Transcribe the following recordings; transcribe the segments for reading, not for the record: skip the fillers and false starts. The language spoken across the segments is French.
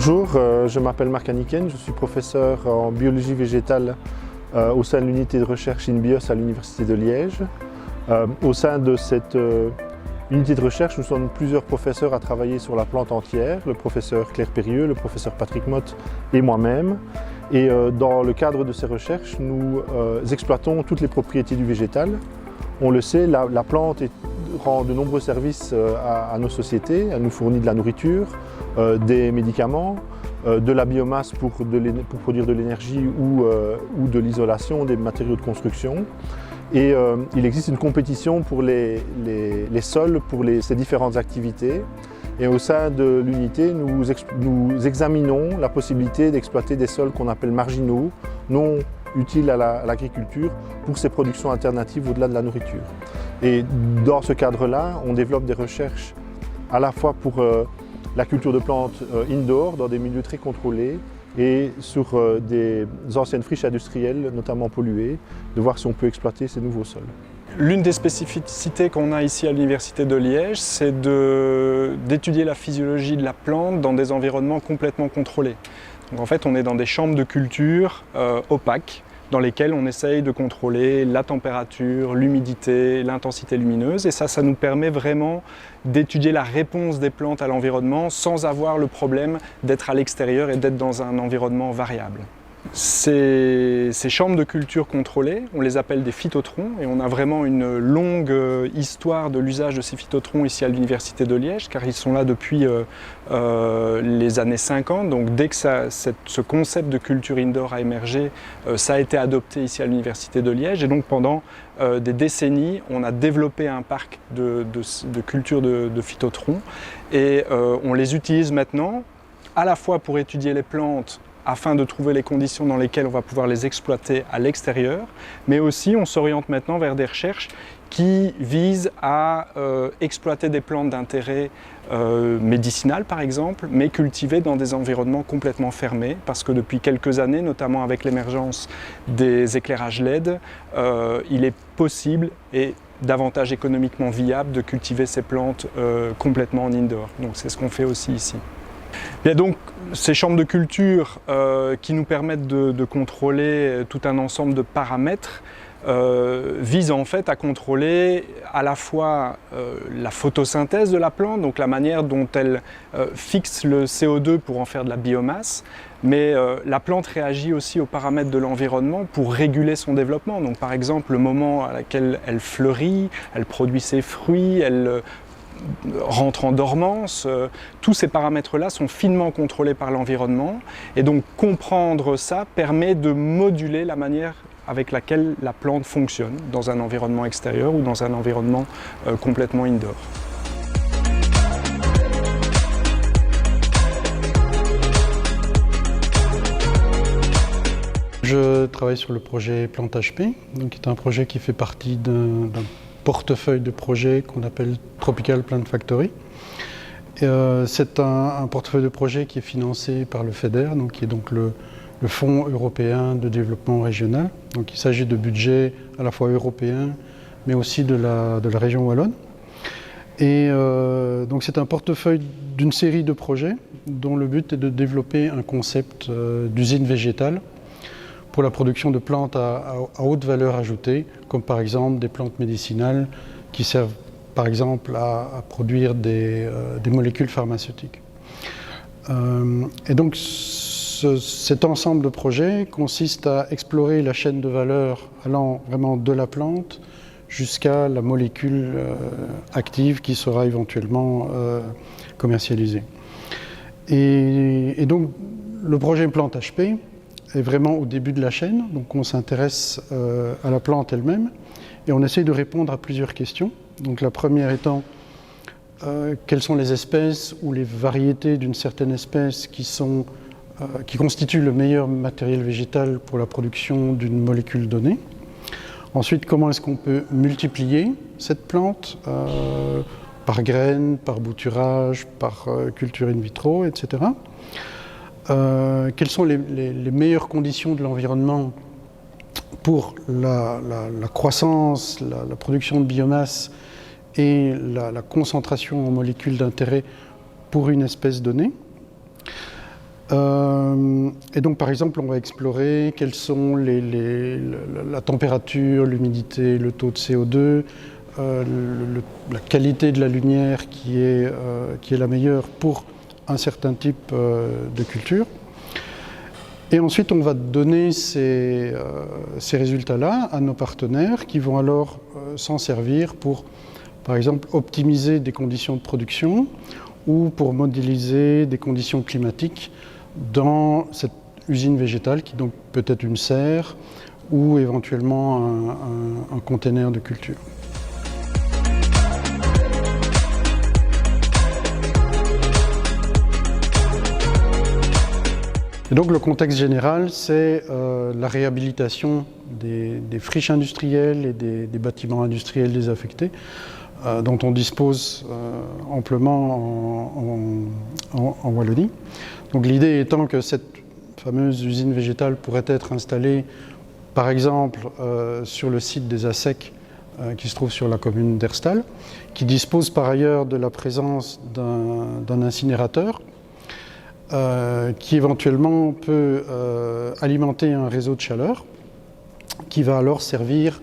Bonjour, je m'appelle Marc Anniken, je suis professeur en biologie végétale au sein de l'unité de recherche INBIOS à l'Université de Liège. Au sein de cette unité de recherche, nous sommes plusieurs professeurs à travailler sur la plante entière, le professeur Claire Périeux, le professeur Patrick Motte et moi-même. Et dans le cadre de ces recherches, nous exploitons toutes les propriétés du végétal. On le sait, la plante rend de nombreux services à nos sociétés. Elle nous fournit de la nourriture, des médicaments, de la biomasse pour produire de l'énergie ou de l'isolation, des matériaux de construction. Et il existe une compétition pour les sols, pour ces différentes activités. Et au sein de l'unité, nous examinons la possibilité d'exploiter des sols qu'on appelle marginaux, non utiles à l'agriculture, pour ces productions alternatives au-delà de la nourriture. Et dans ce cadre-là, on développe des recherches à la fois pour la culture de plantes indoor, dans des milieux très contrôlés, et sur des anciennes friches industrielles, notamment polluées, de voir si on peut exploiter ces nouveaux sols. L'une des spécificités qu'on a ici à l'Université de Liège, c'est d'étudier la physiologie de la plante dans des environnements complètement contrôlés. Donc en fait, on est dans des chambres de culture opaques, dans lesquelles on essaye de contrôler la température, l'humidité, l'intensité lumineuse. Et ça nous permet vraiment d'étudier la réponse des plantes à l'environnement sans avoir le problème d'être à l'extérieur et d'être dans un environnement variable. Ces chambres de culture contrôlées, on les appelle des phytotrons, et on a vraiment une longue histoire de l'usage de ces phytotrons ici à l'Université de Liège, car ils sont là depuis les années 50. Donc dès que ce concept de culture indoor a émergé, ça a été adopté ici à l'Université de Liège, et donc pendant des décennies, on a développé un parc de culture de phytotrons, et on les utilise maintenant à la fois pour étudier les plantes afin de trouver les conditions dans lesquelles on va pouvoir les exploiter à l'extérieur, mais aussi on s'oriente maintenant vers des recherches qui visent à exploiter des plantes d'intérêt médicinal par exemple, mais cultivées dans des environnements complètement fermés, parce que depuis quelques années, notamment avec l'émergence des éclairages LED, il est possible et davantage économiquement viable de cultiver ces plantes complètement en indoor. Donc c'est ce qu'on fait aussi ici. Bien, donc, ces chambres de culture qui nous permettent de contrôler tout un ensemble de paramètres visent en fait à contrôler à la fois la photosynthèse de la plante, donc la manière dont elle fixe le CO2 pour en faire de la biomasse, mais la plante réagit aussi aux paramètres de l'environnement pour réguler son développement. Donc par exemple le moment à laquelle elle fleurit, elle produit ses fruits, elle rentre en dormance, tous ces paramètres-là sont finement contrôlés par l'environnement, et donc comprendre ça permet de moduler la manière avec laquelle la plante fonctionne dans un environnement extérieur ou dans un environnement complètement indoor. Je travaille sur le projet Plante HP, qui est un projet qui fait partie d'un portefeuille de projets qu'on appelle Tropical Plant Factory. C'est un portefeuille de projets qui est financé par le FEDER, qui est donc le Fonds européen de développement régional. Donc il s'agit de budgets à la fois européens, mais aussi de la région wallonne. Et donc c'est un portefeuille d'une série de projets dont le but est de développer un concept d'usine végétale pour la production de plantes à haute valeur ajoutée, comme par exemple des plantes médicinales qui servent par exemple à produire des molécules pharmaceutiques. Et donc cet ensemble de projets consiste à explorer la chaîne de valeur allant vraiment de la plante jusqu'à la molécule active qui sera éventuellement commercialisée. Et donc le projet Plante HP est vraiment au début de la chaîne, donc on s'intéresse à la plante elle-même et on essaye de répondre à plusieurs questions. Donc la première étant quelles sont les espèces ou les variétés d'une certaine espèce qui constituent le meilleur matériel végétal pour la production d'une molécule donnée. Ensuite, comment est-ce qu'on peut multiplier cette plante par graines, par bouturage, par culture in vitro, etc. Quelles sont les meilleures conditions de l'environnement pour la croissance, la production de biomasse et la concentration en molécules d'intérêt pour une espèce donnée. Et donc, par exemple, on va explorer quelles sont la température, l'humidité, le taux de CO2, la qualité de la lumière qui est la meilleure pour un certain type de culture. Et ensuite, on va donner ces résultats-là à nos partenaires qui vont alors s'en servir pour, par exemple, optimiser des conditions de production ou pour modéliser des conditions climatiques dans cette usine végétale qui donc peut être une serre ou éventuellement un container de culture. Et donc le contexte général, c'est la réhabilitation des friches industrielles et des bâtiments industriels désaffectés dont on dispose amplement en Wallonie. Donc l'idée étant que cette fameuse usine végétale pourrait être installée par exemple sur le site des ASEC qui se trouve sur la commune d'Herstal, qui dispose par ailleurs de la présence d'un incinérateur qui éventuellement peut alimenter un réseau de chaleur qui va alors servir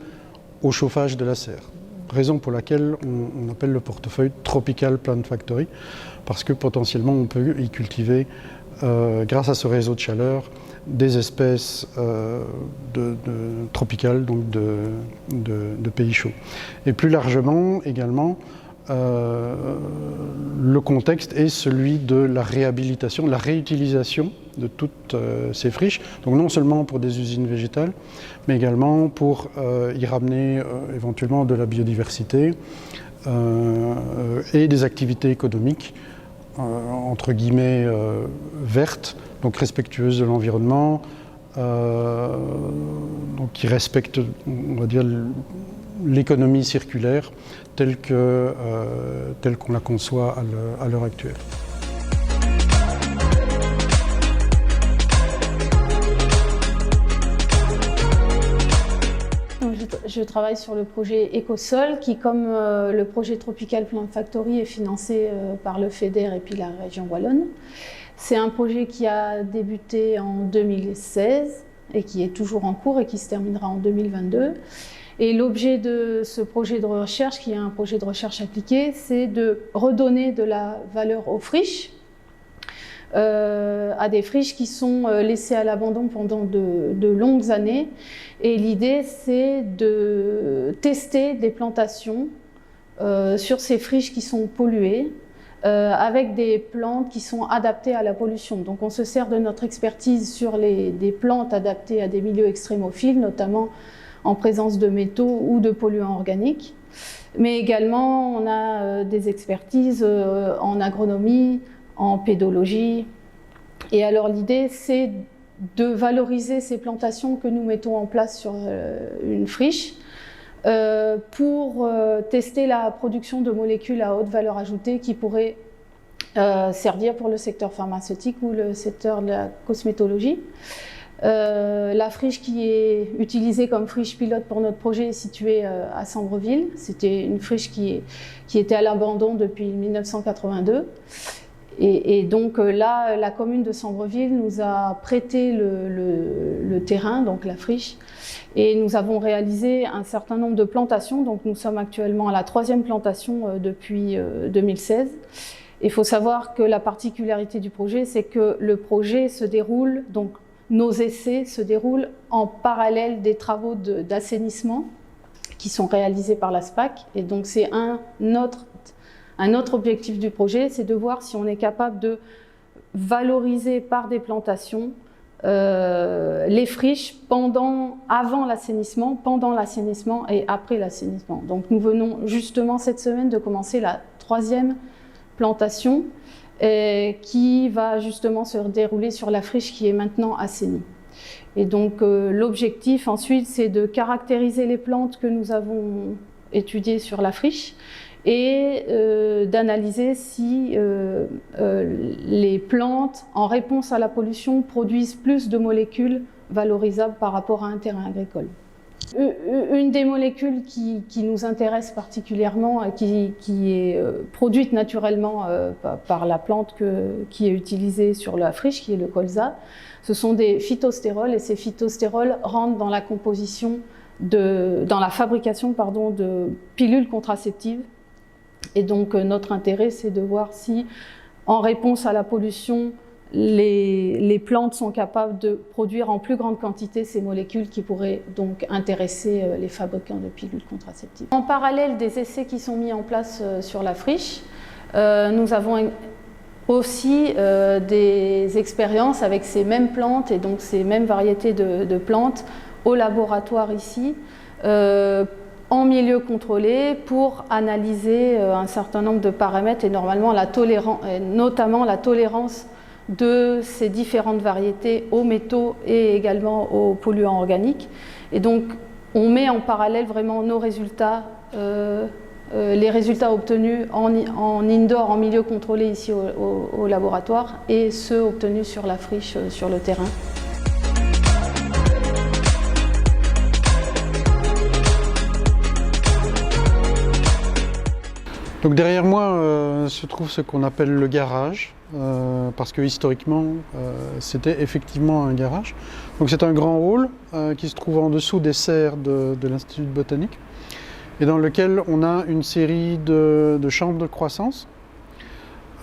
au chauffage de la serre. Raison pour laquelle on appelle le portefeuille Tropical Plant Factory, parce que potentiellement on peut y cultiver, grâce à ce réseau de chaleur, des espèces tropicales, donc de pays chauds. Et plus largement également, le contexte est celui de la réhabilitation, de la réutilisation de toutes ces friches, donc non seulement pour des usines végétales, mais également pour y ramener éventuellement de la biodiversité et des activités économiques, entre guillemets, vertes, donc respectueuses de l'environnement, donc qui respectent, on va dire, l'économie circulaire telle qu'on la conçoit à l'heure actuelle. Je travaille sur le projet Écosol qui, comme le projet Tropical Plant Factory, est financé par le FEDER et puis la région Wallonne. C'est un projet qui a débuté en 2016 et qui est toujours en cours et qui se terminera en 2022. Et l'objet de ce projet de recherche, qui est un projet de recherche appliquée, c'est de redonner de la valeur aux friches, à des friches qui sont laissées à l'abandon pendant de longues années. Et l'idée, c'est de tester des plantations sur ces friches qui sont polluées, avec des plantes qui sont adaptées à la pollution. Donc on se sert de notre expertise sur des plantes adaptées à des milieux extrémophiles, notamment en présence de métaux ou de polluants organiques. Mais également, on a des expertises en agronomie, en pédologie. Et alors l'idée, c'est de valoriser ces plantations que nous mettons en place sur une friche pour tester la production de molécules à haute valeur ajoutée qui pourraient servir pour le secteur pharmaceutique ou le secteur de la cosmétologie. La friche qui est utilisée comme friche pilote pour notre projet est située à Sambreville. C'était une friche qui était à l'abandon depuis 1982. Et donc là, la commune de Sambreville nous a prêté le terrain, donc la friche, et nous avons réalisé un certain nombre de plantations. Donc nous sommes actuellement à la 3e plantation depuis 2016. Il faut savoir que la particularité du projet, c'est que le projet se déroule, donc nos essais se déroulent en parallèle des travaux d'assainissement qui sont réalisés par la SPAC. Et donc c'est un autre objectif du projet, c'est de voir si on est capable de valoriser par des plantations les friches avant l'assainissement, pendant l'assainissement et après l'assainissement. Donc nous venons justement cette semaine de commencer la 3e plantation qui va justement se dérouler sur la friche qui est maintenant assainie. Et donc l'objectif ensuite, c'est de caractériser les plantes que nous avons étudiées sur la friche et d'analyser si les plantes, en réponse à la pollution, produisent plus de molécules valorisables par rapport à un terrain agricole. Une des molécules qui nous intéresse particulièrement et qui est produite naturellement par la plante qui est utilisée sur la friche, qui est le colza, ce sont des phytostérols, et ces phytostérols rentrent dans la composition, dans la fabrication de pilules contraceptives. Et donc notre intérêt, c'est de voir si, en réponse à la pollution, les plantes sont capables de produire en plus grande quantité ces molécules qui pourraient donc intéresser les fabricants de pilules contraceptives. En parallèle des essais qui sont mis en place sur la friche, nous avons aussi des expériences avec ces mêmes plantes et donc ces mêmes variétés de plantes au laboratoire ici, en milieu contrôlé, pour analyser un certain nombre de paramètres et notamment la tolérance de ces différentes variétés aux métaux et également aux polluants organiques. Et donc on met en parallèle vraiment nos résultats, les résultats obtenus en indoor, en milieu contrôlé ici au laboratoire, et ceux obtenus sur la friche, sur le terrain. Donc derrière moi se trouve ce qu'on appelle le garage, parce que historiquement c'était effectivement un garage. Donc c'est un grand hall qui se trouve en dessous des serres de l'Institut de botanique, et dans lequel on a une série de chambres de croissance,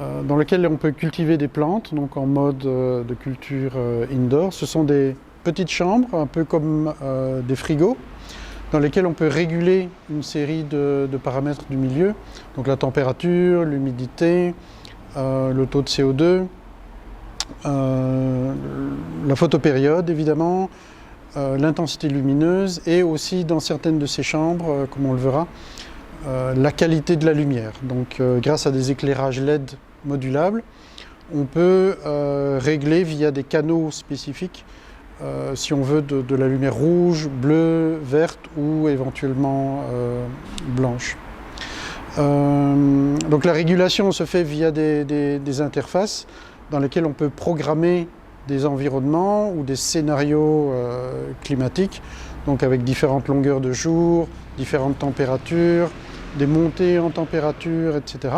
dans lesquelles on peut cultiver des plantes, donc en mode de culture indoor. Ce sont des petites chambres, un peu comme des frigos, dans lesquels on peut réguler une série de paramètres du milieu, donc la température, l'humidité, le taux de CO2, la photopériode évidemment, l'intensité lumineuse, et aussi dans certaines de ces chambres, comme on le verra, la qualité de la lumière. Donc grâce à des éclairages LED modulables, on peut régler via des canaux spécifiques si on veut de la lumière rouge, bleue, verte ou éventuellement blanche. Donc la régulation se fait via des interfaces dans lesquelles on peut programmer des environnements ou des scénarios climatiques, donc avec différentes longueurs de jour, différentes températures, des montées en température, etc.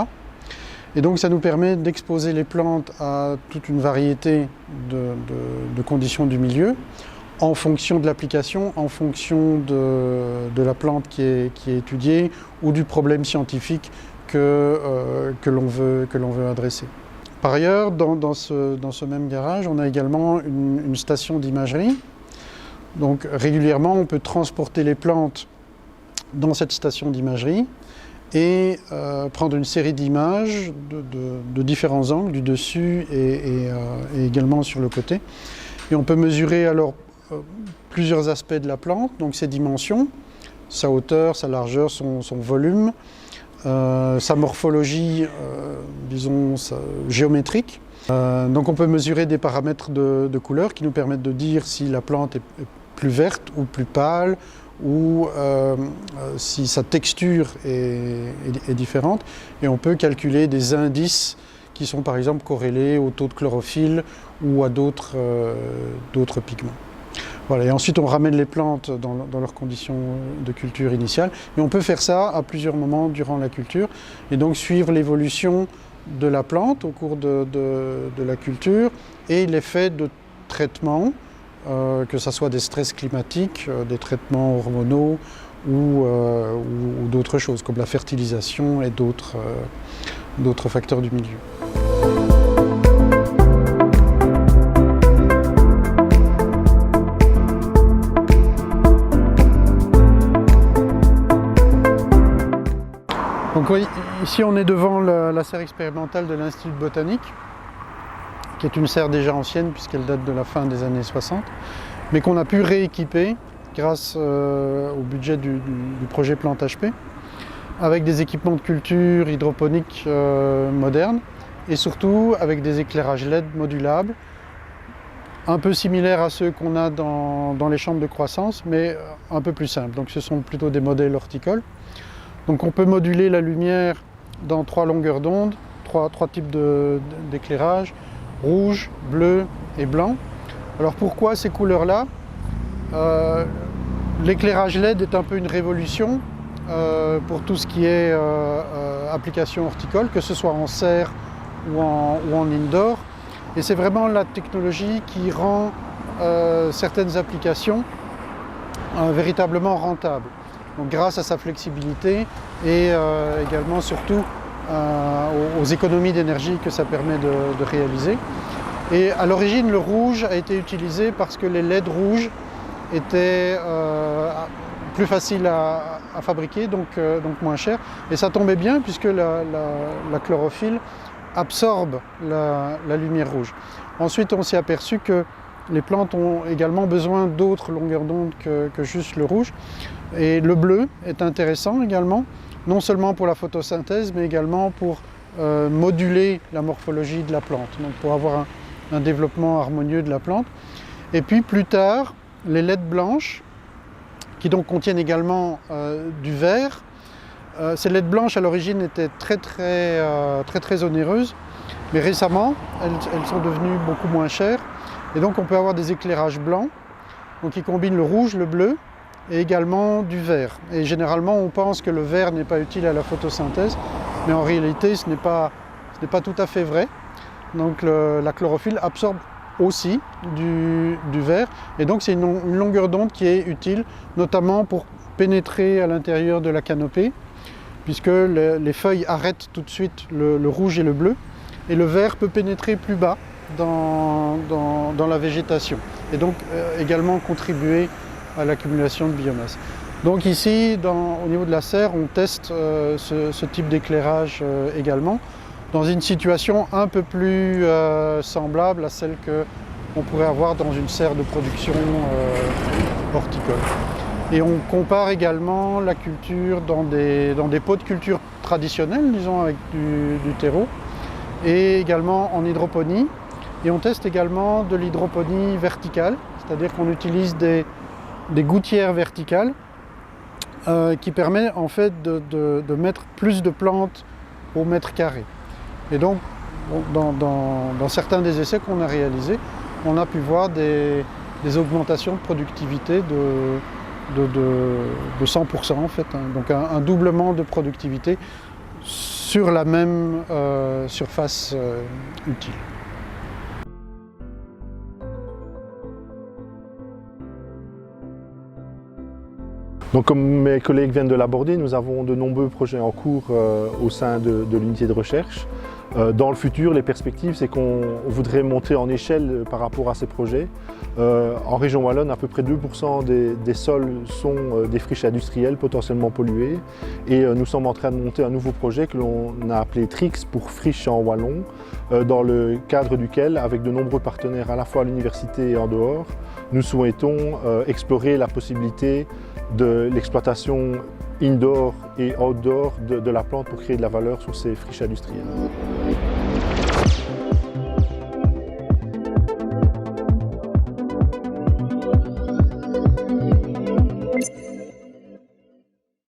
Et donc ça nous permet d'exposer les plantes à toute une variété de conditions du milieu, en fonction de l'application, en fonction de la plante qui est étudiée ou du problème scientifique que l'on veut adresser. Par ailleurs, dans ce même garage, on a également une station d'imagerie. Donc régulièrement, on peut transporter les plantes dans cette station d'imagerie et prendre une série d'images de différents angles, du dessus et également sur le côté. Et on peut mesurer alors plusieurs aspects de la plante, donc ses dimensions, sa hauteur, sa largeur, son volume, sa morphologie, disons, géométrique. Donc on peut mesurer des paramètres de couleur qui nous permettent de dire si la plante est plus verte ou plus pâle, ou si sa texture est différente, et on peut calculer des indices qui sont par exemple corrélés au taux de chlorophylle ou à d'autres pigments. Voilà, et ensuite on ramène les plantes dans leurs conditions de culture initiale, et on peut faire ça à plusieurs moments durant la culture, et donc suivre l'évolution de la plante au cours de la culture et l'effet de traitement, que ce soit des stress climatiques, des traitements hormonaux ou d'autres choses comme la fertilisation et d'autres facteurs du milieu. Donc oui, ici on est devant la serre expérimentale de l'Institut de botanique, qui est une serre déjà ancienne puisqu'elle date de la fin des années 60, mais qu'on a pu rééquiper grâce au budget du projet Plante HP, avec des équipements de culture hydroponique modernes, et surtout avec des éclairages LED modulables, un peu similaires à ceux qu'on a dans les chambres de croissance, mais un peu plus simples. Donc ce sont plutôt des modèles horticoles. Donc on peut moduler la lumière dans 3 longueurs d'onde, trois types d'éclairage, rouge, bleu et blanc. Alors pourquoi ces couleurs-là? L'éclairage LED est un peu une révolution pour tout ce qui est application horticole, que ce soit en serre ou en indoor. Et c'est vraiment la technologie qui rend certaines applications véritablement rentables. Donc, grâce à sa flexibilité et également surtout aux économies d'énergie que ça permet de réaliser. Et à l'origine, le rouge a été utilisé parce que les LED rouges étaient plus faciles à fabriquer, donc moins chers. Et ça tombait bien puisque la chlorophylle absorbe la lumière rouge. Ensuite, on s'est aperçu que les plantes ont également besoin d'autres longueurs d'onde que juste le rouge. Et le bleu est intéressant également, non seulement pour la photosynthèse, mais également pour moduler la morphologie de la plante, donc pour avoir un développement harmonieux de la plante. Et puis plus tard, les LED blanches, qui donc contiennent également du vert. Ces LED blanches à l'origine étaient très onéreuses, mais récemment elles sont devenues beaucoup moins chères. Et donc on peut avoir des éclairages blancs, donc qui combinent le rouge, le bleu et également du vert. Et généralement on pense que le vert n'est pas utile à la photosynthèse, mais en réalité ce n'est pas tout à fait vrai. Donc la chlorophylle absorbe aussi du vert, et donc c'est une longueur d'onde qui est utile, notamment pour pénétrer à l'intérieur de la canopée, puisque les feuilles arrêtent tout de suite le rouge et le bleu, et le vert peut pénétrer plus bas dans la végétation, et donc également contribuer à l'accumulation de biomasse. Donc ici, au niveau de la serre, on teste ce type d'éclairage également, dans une situation un peu plus semblable à celle qu'on pourrait avoir dans une serre de production horticole. Et on compare également la culture dans des pots de culture traditionnels, disons avec du terreau, et également en hydroponie. Et on teste également de l'hydroponie verticale, c'est-à-dire qu'on utilise des gouttières verticales qui permet en fait de mettre plus de plantes au mètre carré. Et donc, dans certains des essais qu'on a réalisés, on a pu voir des augmentations de productivité de 100% en fait, hein. Donc un doublement de productivité sur la même surface utile. Donc, comme mes collègues viennent de l'aborder, nous avons de nombreux projets en cours au sein de l'unité de recherche. Dans le futur, les perspectives, c'est qu'on voudrait monter en échelle par rapport à ces projets. En région wallonne, à peu près 2% des sols sont des friches industrielles potentiellement polluées. Et nous sommes en train de monter un nouveau projet que l'on a appelé TRIX pour friches en wallon, dans le cadre duquel, avec de nombreux partenaires à la fois à l'université et en dehors, nous souhaitons explorer la possibilité de l'exploitation indoor et outdoor de la plante pour créer de la valeur sur ces friches industrielles.